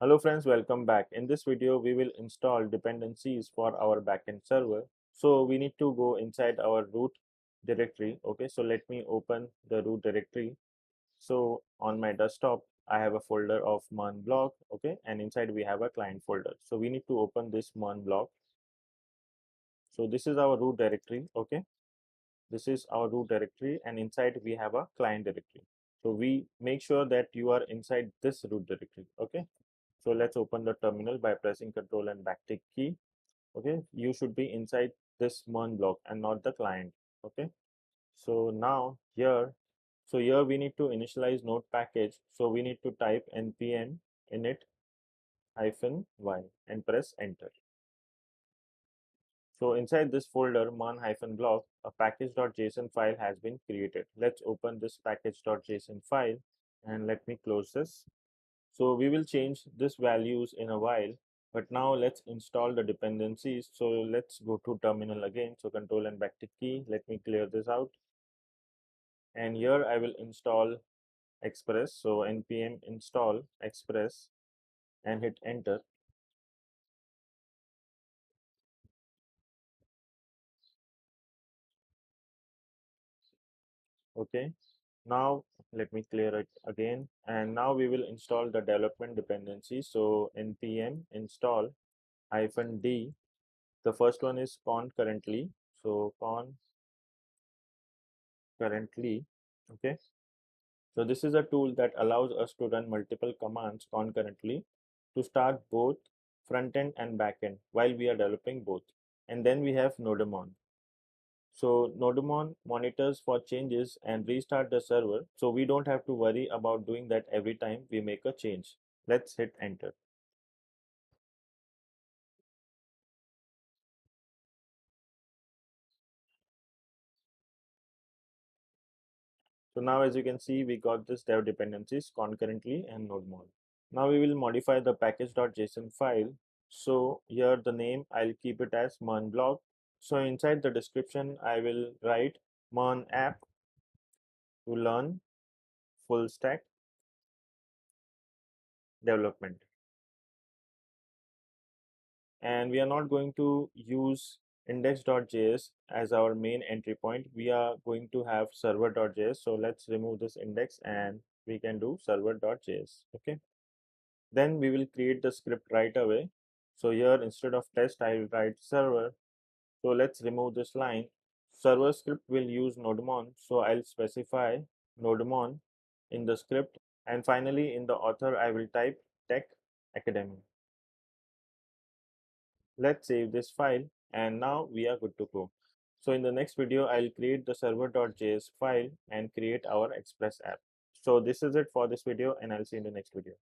Hello friends, welcome back. In this video, we will install dependencies for our backend server. So we need to go inside our root directory. Okay, so let me open the root directory. So on my desktop, I have a folder of MERN block. Okay, and inside we have a client folder. So we need to open this MERN block. So this is our root directory. Okay, this is our root directory, and inside we have a client directory. So we make sure that you are inside this root directory. Okay, so let's open the terminal by pressing Ctrl and backtick key. Okay, you should be inside this MERN block and not the client. Okay, so now here we need to initialize node package. So we need to type npm init -y and press enter. So inside this folder MERN-block, a package.json file has been created. Let's open this package.json file and let me close this. So we will change this values in a while, but now let's install the dependencies. So let's go to terminal again. So Control and backtick key. Let me clear this out. And here I will install Express. So npm install Express and hit enter. Okay. Now let me clear it again. And now we will install the development dependency. So npm install -d. The first one is concurrently. So concurrently. Okay. So this is a tool that allows us to run multiple commands concurrently to start both front end and back end while we are developing both. And then we have Nodemon. So Nodemon monitors for changes and restart the server. So we don't have to worry about doing that every time we make a change. Let's hit enter. So now as you can see, we got this dev dependencies concurrently and Nodemon. Now we will modify the package.json file. So here the name, I'll keep it as MERN block. So inside the description, I will write MERN app to learn full stack development. And we are not going to use index.js as our main entry point. We are going to have server.js. So let's remove this index and we can do server.js. Okay. Then we will create the script right away. So here instead of test, I will write server. So let's remove this line. Server script will use Nodemon. So I'll specify Nodemon in the script. And finally, in the author, I will type Tech Academy. Let's save this file. And now we are good to go. So in the next video, I'll create the server.js file and create our Express app. So this is it for this video, and I'll see you in the next video.